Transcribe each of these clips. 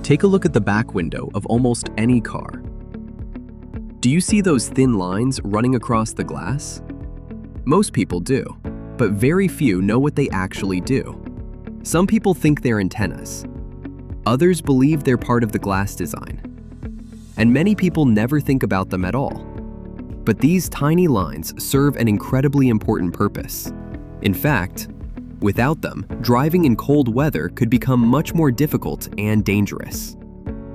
Take a look at the back window of almost any car. Do you see those thin lines running across the glass? Most people do, but very few know what they actually do. Some people think they're antennas. Others believe they're part of the glass design. And many people never think about them at all. But these tiny lines serve an incredibly important purpose. In fact, without them, driving in cold weather could become much more difficult and dangerous.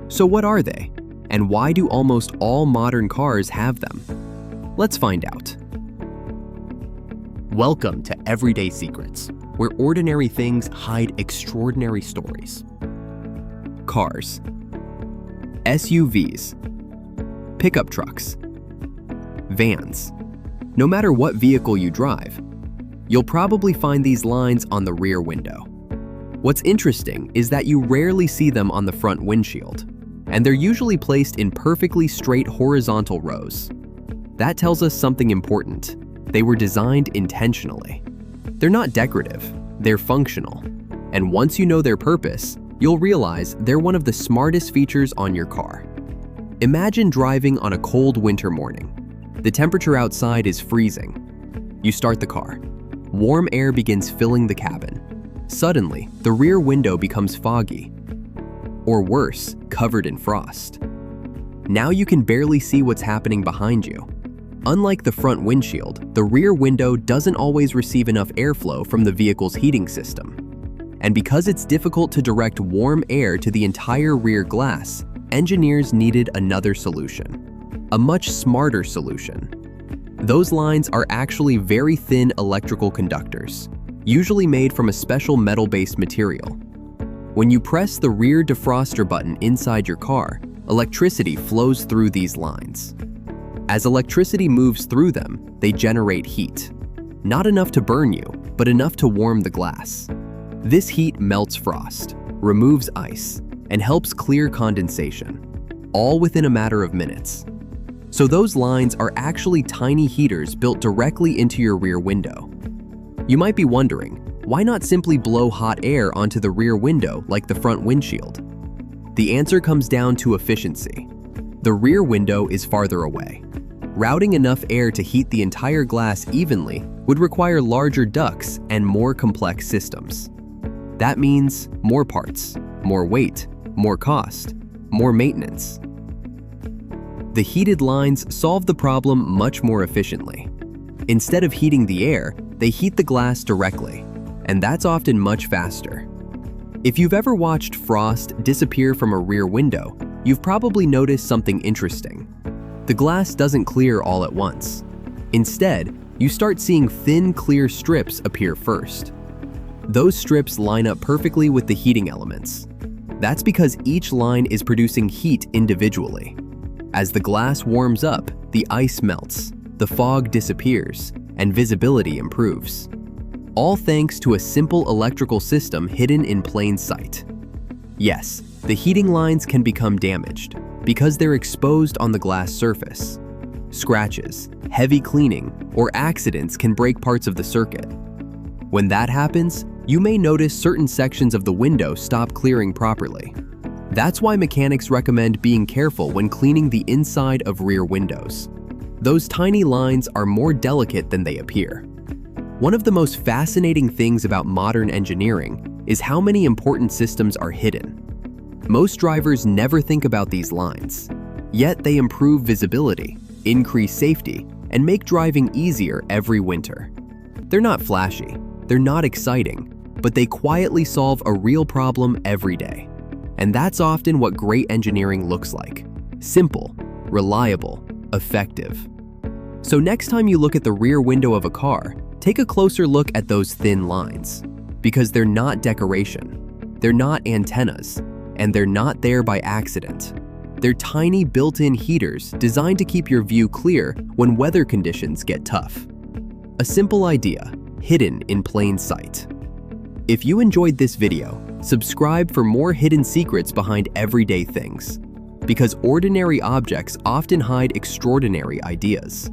So what are they? And why do almost all modern cars have them? Let's find out. Welcome to Everyday Secrets, where ordinary things hide extraordinary stories. Cars, SUVs, pickup trucks, vans. No matter what vehicle you drive, you'll probably find these lines on the rear window. What's interesting is that you rarely see them on the front windshield, and they're usually placed in perfectly straight horizontal rows. That tells us something important. They were designed intentionally. They're not decorative, they're functional. And once you know their purpose, you'll realize they're one of the smartest features on your car. Imagine driving on a cold winter morning. The temperature outside is freezing. You start the car. Warm air begins filling the cabin. Suddenly, the rear window becomes foggy. Or worse, covered in frost. Now you can barely see what's happening behind you. Unlike the front windshield, the rear window doesn't always receive enough airflow from the vehicle's heating system. And because it's difficult to direct warm air to the entire rear glass, engineers needed another solution. A much smarter solution. Those lines are actually very thin electrical conductors, usually made from a special metal-based material. When you press the rear defroster button inside your car, electricity flows through these lines. As electricity moves through them, they generate heat. Not enough to burn you, but enough to warm the glass. This heat melts frost, removes ice, and helps clear condensation, all within a matter of minutes. So those lines are actually tiny heaters built directly into your rear window. You might be wondering, why not simply blow hot air onto the rear window like the front windshield? The answer comes down to efficiency. The rear window is farther away. Routing enough air to heat the entire glass evenly would require larger ducts and more complex systems. That means more parts, more weight, more cost, more maintenance. The heated lines solve the problem much more efficiently. Instead of heating the air, they heat the glass directly, and that's often much faster. If you've ever watched frost disappear from a rear window, you've probably noticed something interesting. The glass doesn't clear all at once. Instead, you start seeing thin, clear strips appear first. Those strips line up perfectly with the heating elements. That's because each line is producing heat individually. As the glass warms up, the ice melts, the fog disappears, and visibility improves. All thanks to a simple electrical system hidden in plain sight. Yes, the heating lines can become damaged because they're exposed on the glass surface. Scratches, heavy cleaning, or accidents can break parts of the circuit. When that happens, you may notice certain sections of the window stop clearing properly. That's why mechanics recommend being careful when cleaning the inside of rear windows. Those tiny lines are more delicate than they appear. One of the most fascinating things about modern engineering is how many important systems are hidden. Most drivers never think about these lines, yet they improve visibility, increase safety, and make driving easier every winter. They're not flashy, they're not exciting, but they quietly solve a real problem every day. And that's often what great engineering looks like. Simple, reliable, effective. So next time you look at the rear window of a car, take a closer look at those thin lines. Because they're not decoration, they're not antennas, and they're not there by accident. They're tiny built-in heaters designed to keep your view clear when weather conditions get tough. A simple idea, hidden in plain sight. If you enjoyed this video, subscribe for more hidden secrets behind everyday things. Because ordinary objects often hide extraordinary ideas.